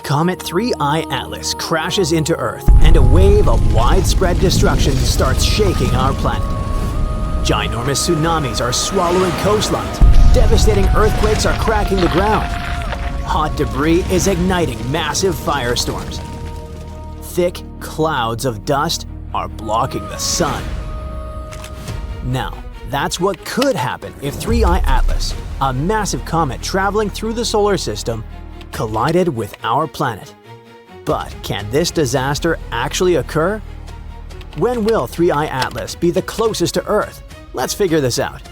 Comet 3I Atlas crashes into Earth, and a wave of widespread destruction starts shaking our planet. Ginormous tsunamis are swallowing coastlines, devastating earthquakes are cracking the ground. Hot debris is igniting massive firestorms. Thick clouds of dust are blocking the sun. Now, that's what could happen if 3I Atlas, a massive comet traveling through the solar system, collided with our planet. But can this disaster actually occur? When will 3I Atlas be the closest to Earth? Let's figure this out.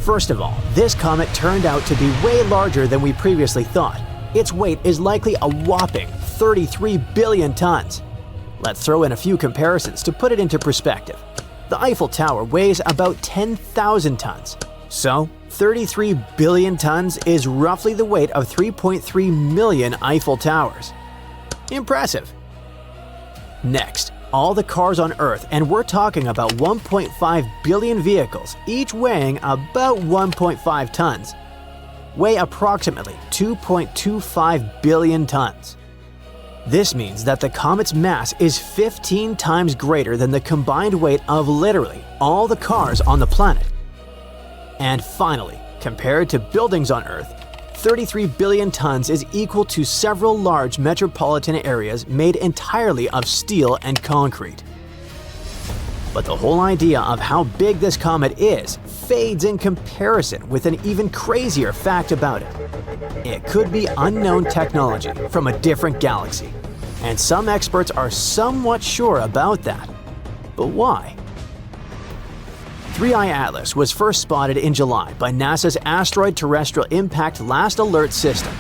First of all, this comet turned out to be way larger than we previously thought. Its weight is likely a whopping 33 billion tons. Let's throw in a few comparisons to put it into perspective. The Eiffel Tower weighs about 10,000 tons. So, 33 billion tons is roughly the weight of 3.3 million Eiffel Towers. Impressive! Next, all the cars on Earth, and we're talking about 1.5 billion vehicles, each weighing about 1.5 tons, weigh approximately 2.25 billion tons. This means that the comet's mass is 15 times greater than the combined weight of literally all the cars on the planet. And finally, compared to buildings on Earth, 33 billion tons is equal to several large metropolitan areas made entirely of steel and concrete. But the whole idea of how big this comet is fades in comparison with an even crazier fact about it. It could be unknown technology from a different galaxy, and some experts are somewhat sure about that. But why? 3I Atlas was first spotted in July by NASA's Asteroid Terrestrial Impact Last Alert System.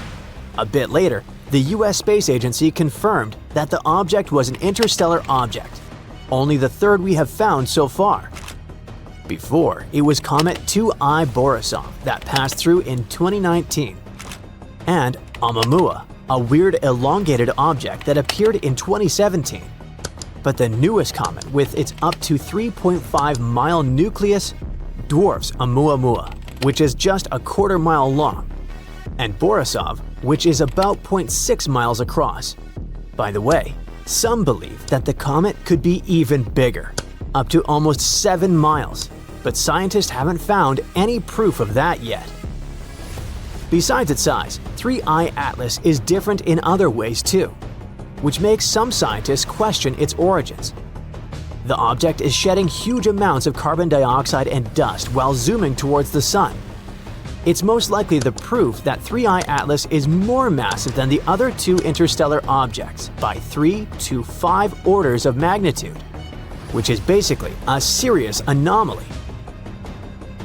A bit later, the US Space Agency confirmed that the object was an interstellar object, only the third we have found so far. Before, it was Comet 2I Borisov that passed through in 2019, and Oumuamua, a weird elongated object that appeared in 2017. But the newest comet, with its up to 3.5-mile nucleus, dwarfs Oumuamua, which is just a quarter-mile long, and Borisov, which is about 0.6 miles across. By the way, some believe that the comet could be even bigger, up to almost 7 miles, but scientists haven't found any proof of that yet. Besides its size, 3I Atlas is different in other ways too, which makes some scientists question its origins. The object is shedding huge amounts of carbon dioxide and dust while zooming towards the sun. It's most likely the proof that 3I Atlas is more massive than the other two interstellar objects by 3 to 5 orders of magnitude, which is basically a serious anomaly.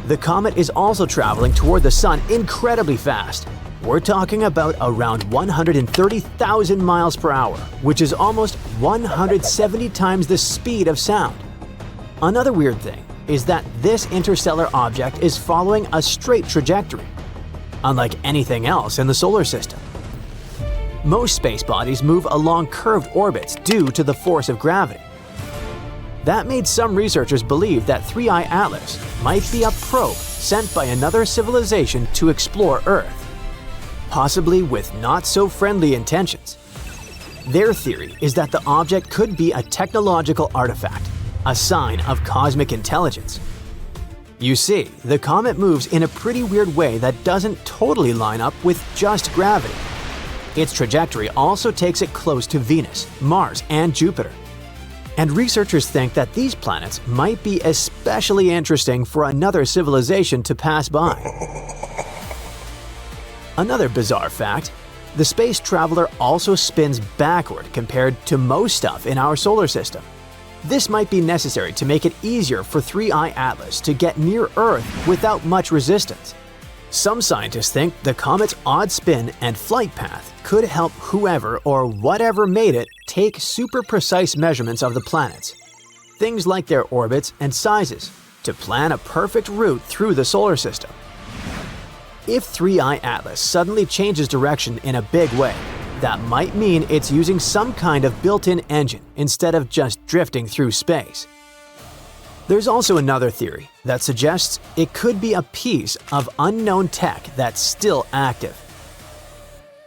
The comet is also traveling toward the sun incredibly fast. We're talking about around 130,000 miles per hour, which is almost 170 times the speed of sound. Another weird thing is that this interstellar object is following a straight trajectory, unlike anything else in the solar system. Most space bodies move along curved orbits due to the force of gravity. That made some researchers believe that 3I Atlas might be a probe sent by another civilization to explore Earth, possibly with not-so-friendly intentions. Their theory is that the object could be a technological artifact, a sign of cosmic intelligence. You see, the comet moves in a pretty weird way that doesn't totally line up with just gravity. Its trajectory also takes it close to Venus, Mars, and Jupiter. And researchers think that these planets might be especially interesting for another civilization to pass by. Another bizarre fact, the space traveler also spins backward compared to most stuff in our solar system. This might be necessary to make it easier for 3I Atlas to get near Earth without much resistance. Some scientists think the comet's odd spin and flight path could help whoever or whatever made it take super precise measurements of the planets, things like their orbits and sizes, to plan a perfect route through the solar system. If 3I Atlas suddenly changes direction in a big way, that might mean it's using some kind of built-in engine instead of just drifting through space. There's also another theory that suggests it could be a piece of unknown tech that's still active.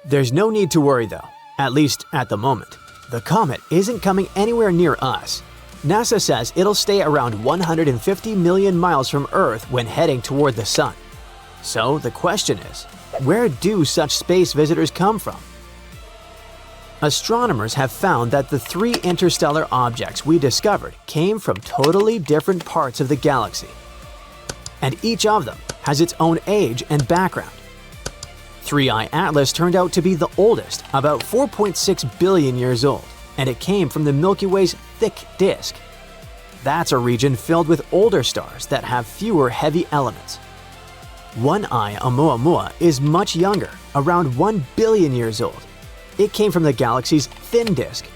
There's no need to worry though, at least at the moment. The comet isn't coming anywhere near us. NASA says it'll stay around 150 million miles from Earth when heading toward the Sun. So the question is, where do such space visitors come from? Astronomers have found that the 3 interstellar objects we discovered came from totally different parts of the galaxy. And each of them has its own age and background. 3I Atlas turned out to be the oldest, about 4.6 billion years old, and it came from the Milky Way's thick disk. That's a region filled with older stars that have fewer heavy elements. 1I Oumuamua is much younger, around 1 billion years old. It came from the galaxy's thin disk,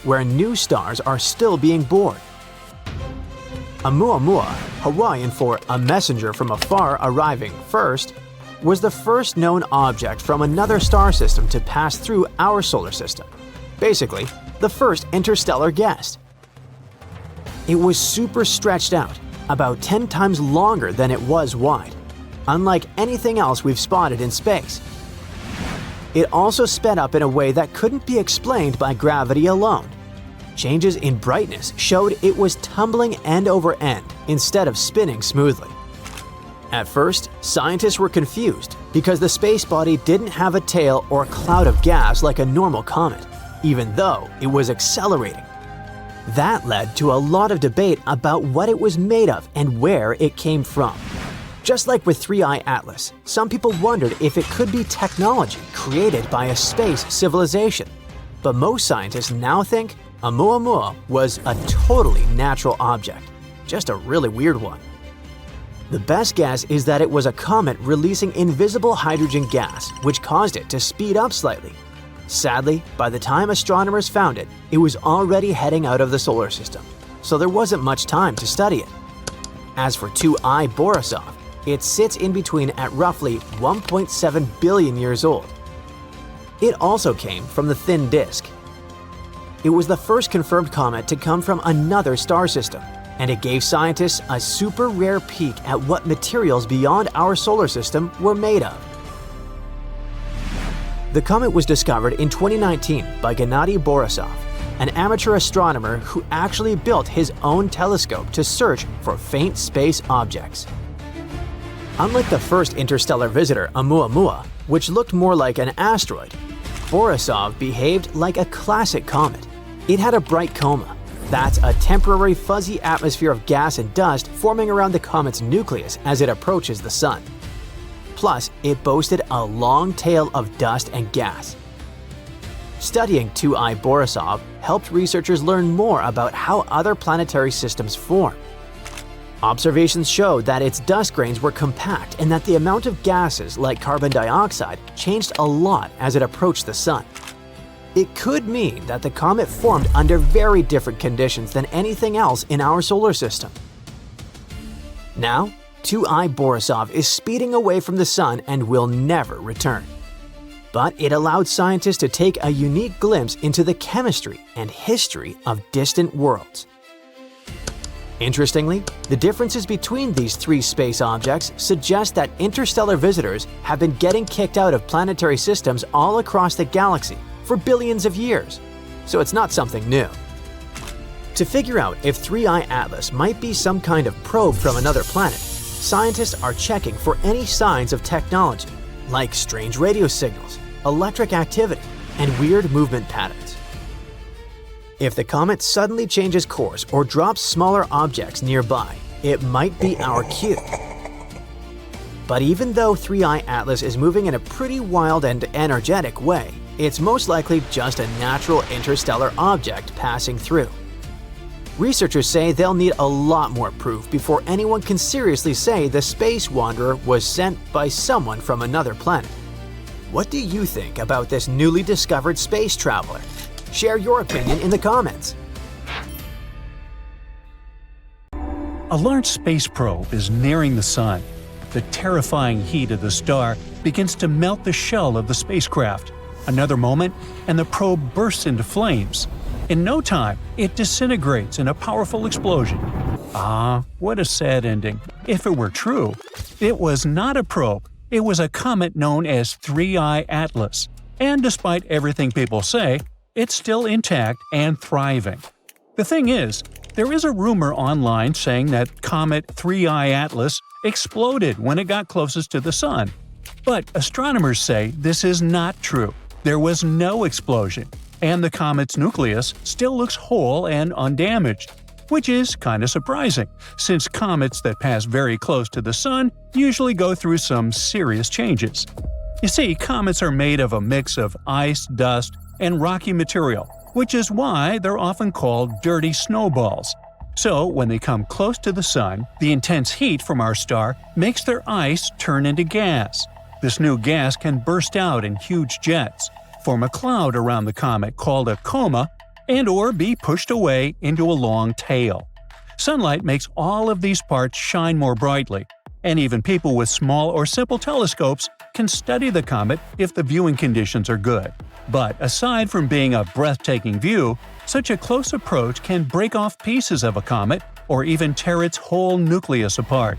where new stars are still being born. Oumuamua, Hawaiian for a messenger from afar arriving first, was the first known object from another star system to pass through our solar system. Basically, the first interstellar guest. It was super stretched out, about 10 times longer than it was wide, unlike anything else we've spotted in space. It also sped up in a way that couldn't be explained by gravity alone. Changes in brightness showed it was tumbling end over end instead of spinning smoothly. At first, scientists were confused because the space body didn't have a tail or cloud of gas like a normal comet, even though it was accelerating. That led to a lot of debate about what it was made of and where it came from. Just like with 3I Atlas, some people wondered if it could be technology created by a space civilization. But most scientists now think Oumuamua was a totally natural object, just a really weird one. The best guess is that it was a comet releasing invisible hydrogen gas, which caused it to speed up slightly. Sadly, by the time astronomers found it, it was already heading out of the solar system, so there wasn't much time to study it. As for 2I Borisov, it sits in between at roughly 1.7 billion years old. It also came from the thin disk. It was the first confirmed comet to come from another star system, and it gave scientists a super rare peek at what materials beyond our solar system were made of. The comet was discovered in 2019 by Gennady Borisov, an amateur astronomer who actually built his own telescope to search for faint space objects. Unlike the first interstellar visitor, Oumuamua, which looked more like an asteroid, Borisov behaved like a classic comet. It had a bright coma. That's a temporary fuzzy atmosphere of gas and dust forming around the comet's nucleus as it approaches the Sun. Plus, it boasted a long tail of dust and gas. Studying 2I Borisov helped researchers learn more about how other planetary systems form. Observations showed that its dust grains were compact and that the amount of gases like carbon dioxide changed a lot as it approached the Sun. It could mean that the comet formed under very different conditions than anything else in our solar system. Now, 2I Borisov is speeding away from the Sun and will never return. But it allowed scientists to take a unique glimpse into the chemistry and history of distant worlds. Interestingly, the differences between these 3 space objects suggest that interstellar visitors have been getting kicked out of planetary systems all across the galaxy for billions of years, so it's not something new. To figure out if 3I Atlas might be some kind of probe from another planet, scientists are checking for any signs of technology, like strange radio signals, electric activity, and weird movement patterns. If the comet suddenly changes course or drops smaller objects nearby, it might be our cue. But even though 3I Atlas is moving in a pretty wild and energetic way, it's most likely just a natural interstellar object passing through. Researchers say they'll need a lot more proof before anyone can seriously say the space wanderer was sent by someone from another planet. What do you think about this newly discovered space traveler? Share your opinion in the comments. A large space probe is nearing the Sun. The terrifying heat of the star begins to melt the shell of the spacecraft. Another moment, and the probe bursts into flames. In no time, it disintegrates in a powerful explosion. Ah, what a sad ending. If it were true, it was not a probe. It was a comet known as 3I Atlas. and despite everything people say, it's still intact and thriving. The thing is, there is a rumor online saying that Comet 3I Atlas exploded when it got closest to the Sun. But astronomers say this is not true. There was no explosion, and the comet's nucleus still looks whole and undamaged, which is kinda surprising, since comets that pass very close to the Sun usually go through some serious changes. You see, comets are made of a mix of ice, dust, and rocky material, which is why they're often called dirty snowballs. So, when they come close to the Sun, the intense heat from our star makes their ice turn into gas. This new gas can burst out in huge jets, form a cloud around the comet called a coma, and/or be pushed away into a long tail. Sunlight makes all of these parts shine more brightly, and even people with small or simple telescopes can study the comet if the viewing conditions are good. But aside from being a breathtaking view, such a close approach can break off pieces of a comet or even tear its whole nucleus apart.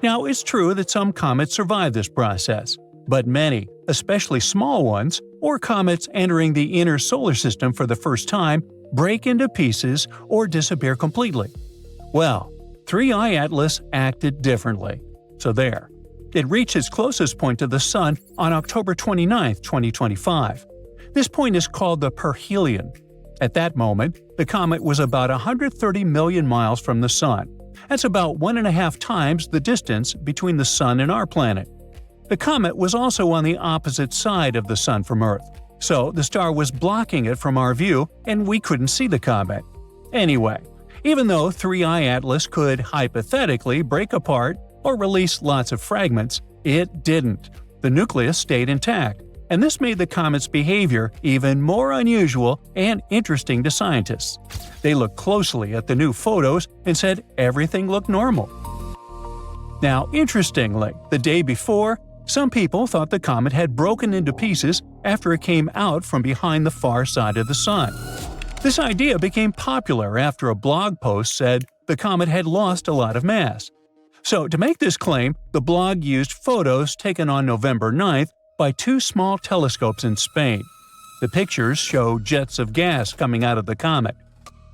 Now, it's true that some comets survive this process, but many, especially small ones, or comets entering the inner solar system for the first time, break into pieces or disappear completely. Well, 3I Atlas acted differently. So there. It reached its closest point to the Sun on October 29, 2025. This point is called the perihelion. At that moment, the comet was about 130 million miles from the Sun. That's about 1.5 times the distance between the Sun and our planet. The comet was also on the opposite side of the Sun from Earth, so the star was blocking it from our view and we couldn't see the comet. Anyway, even though 3I Atlas could hypothetically break apart or release lots of fragments, it didn't. The nucleus stayed intact, and this made the comet's behavior even more unusual and interesting to scientists. They looked closely at the new photos and said everything looked normal. Now, interestingly, the day before, some people thought the comet had broken into pieces after it came out from behind the far side of the Sun. This idea became popular after a blog post said the comet had lost a lot of mass. So, to make this claim, the blog used photos taken on November 9th by 2 small telescopes in Spain. The pictures show jets of gas coming out of the comet.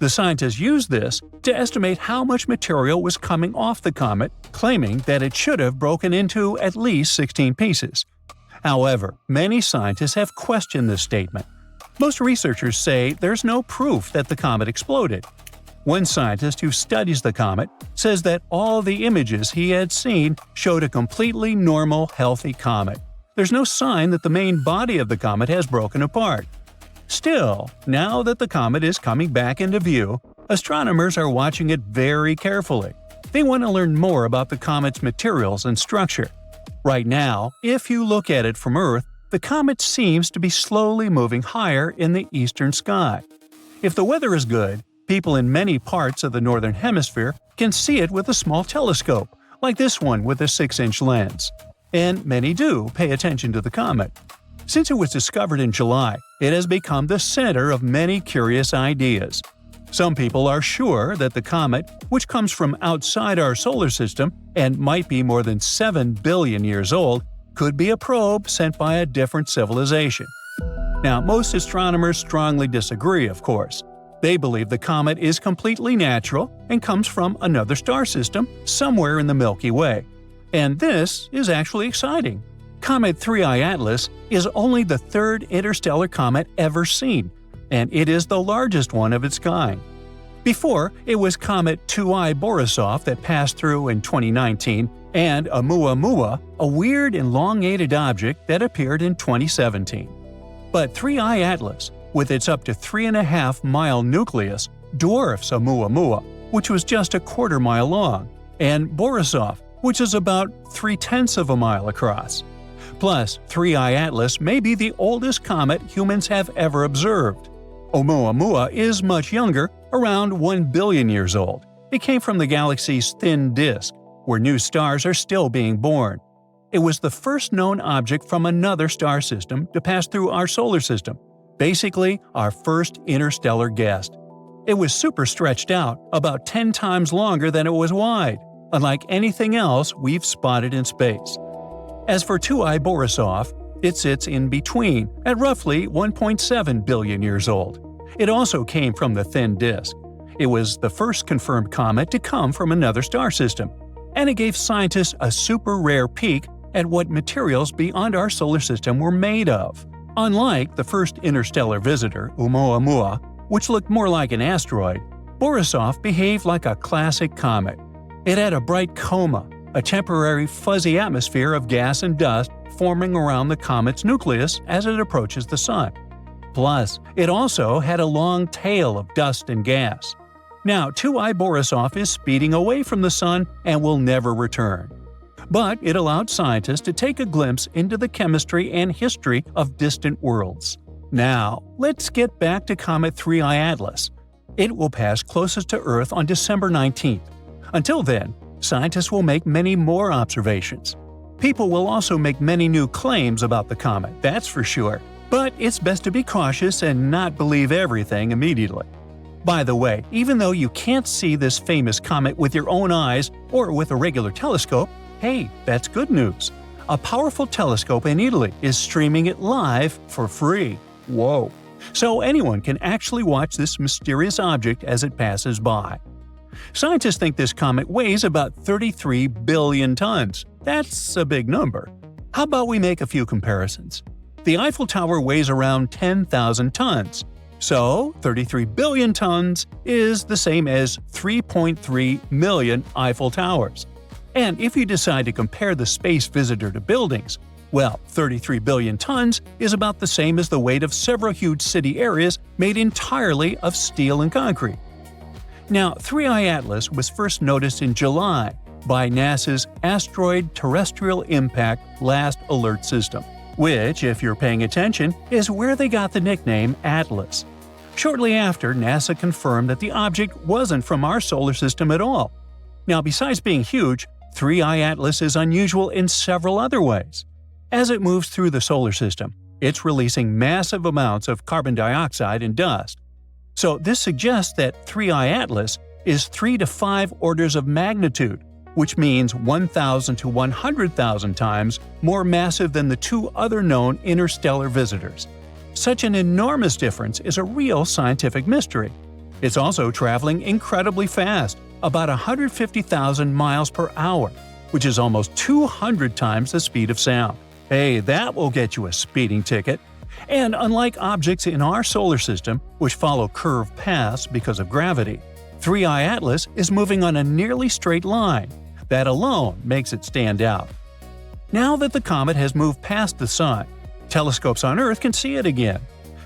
The scientists used this to estimate how much material was coming off the comet, claiming that it should have broken into at least 16 pieces. However, many scientists have questioned this statement. Most researchers say there's no proof that the comet exploded. One scientist who studies the comet says that all the images he had seen showed a completely normal, healthy comet. There's no sign that the main body of the comet has broken apart. Still, now that the comet is coming back into view, astronomers are watching it very carefully. They want to learn more about the comet's materials and structure. Right now, if you look at it from Earth, the comet seems to be slowly moving higher in the eastern sky. If the weather is good, people in many parts of the northern hemisphere can see it with a small telescope, like this one with a 6-inch lens. And many do pay attention to the comet. Since it was discovered in July, it has become the center of many curious ideas. Some people are sure that the comet, which comes from outside our solar system and might be more than 7 billion years old, could be a probe sent by a different civilization. Now, most astronomers strongly disagree, of course. They believe the comet is completely natural and comes from another star system somewhere in the Milky Way. And this is actually exciting. Comet 3I Atlas is only the 3rd interstellar comet ever seen, and it is the largest one of its kind. Before, it was Comet 2I Borisov that passed through in 2019, and Oumuamua, a weird elongated object that appeared in 2017. But 3I Atlas, with its up to 3.5-mile nucleus, dwarfs Oumuamua, which was just a quarter mile long, and Borisov, which is about 0.3 of a mile across. Plus, 3I Atlas may be the oldest comet humans have ever observed. Oumuamua is much younger, around 1 billion years old. It came from the galaxy's thin disk, where new stars are still being born. It was the first known object from another star system to pass through our solar system, basically our first interstellar guest. It was super stretched out, about 10 times longer than it was wide, unlike anything else we've spotted in space. As for 2I Borisov, It sits in between, at roughly 1.7 billion years old. It also came from the thin disk. It was the first confirmed comet to come from another star system, and it gave scientists a super rare peek at what materials beyond our solar system were made of. Unlike the first interstellar visitor, Oumuamua, which looked more like an asteroid, Borisov behaved like a classic comet. It had a bright coma, a temporary fuzzy atmosphere of gas and dust forming around the comet's nucleus as it approaches the Sun. Plus, it also had a long tail of dust and gas. Now, 2I Borisov is speeding away from the Sun and will never return. But it allowed scientists to take a glimpse into the chemistry and history of distant worlds. Now, let's get back to Comet 3I Atlas. It will pass closest to Earth on December 19th. Until then, scientists will make many more observations. People will also make many new claims about the comet, that's for sure. But it's best to be cautious and not believe everything immediately. By the way, even though you can't see this famous comet with your own eyes or with a regular telescope, hey, that's good news. A powerful telescope in Italy is streaming it live for free. Whoa! So anyone can actually watch this mysterious object as it passes by. Scientists think this comet weighs about 33 billion tons. That's a big number. How about we make a few comparisons? The Eiffel Tower weighs around 10,000 tons. So, 33 billion tons is the same as 3.3 million Eiffel Towers. And if you decide to compare the space visitor to buildings, well, 33 billion tons is about the same as the weight of several huge city areas made entirely of steel and concrete. Now, 3I Atlas was first noticed in July by NASA's Asteroid Terrestrial Impact Last Alert System, which, if you're paying attention, is where they got the nickname Atlas. Shortly after, NASA confirmed that the object wasn't from our solar system at all. Now, besides being huge, 3I Atlas is unusual in several other ways. As it moves through the solar system, it's releasing massive amounts of carbon dioxide and dust. So this suggests that 3I Atlas is 3 to 5 orders of magnitude, which means 1,000 to 100,000 times more massive than the two other known interstellar visitors. Such an enormous difference is a real scientific mystery. It's also traveling incredibly fast, about 150,000 miles per hour, which is almost 200 times the speed of sound. Hey, that will get you a speeding ticket. And unlike objects in our solar system, which follow curved paths because of gravity, 3I Atlas is moving on a nearly straight line. That alone makes it stand out. Now that the comet has moved past the Sun, telescopes on Earth can see it again.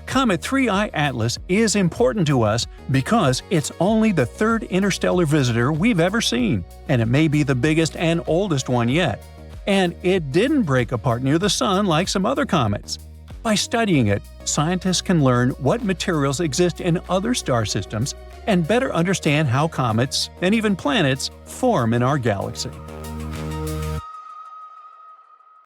Comet 3I Atlas is important to us because it's only the third interstellar visitor we've ever seen, and it may be the biggest and oldest one yet. And it didn't break apart near the Sun like some other comets. By studying it, scientists can learn what materials exist in other star systems and better understand how comets, and even planets, form in our galaxy.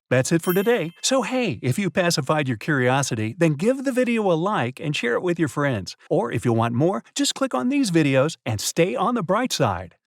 That's it for today. So hey, if you pacified your curiosity, then give the video a like and share it with your friends. Or if you want more, just click on these videos and stay on the bright side.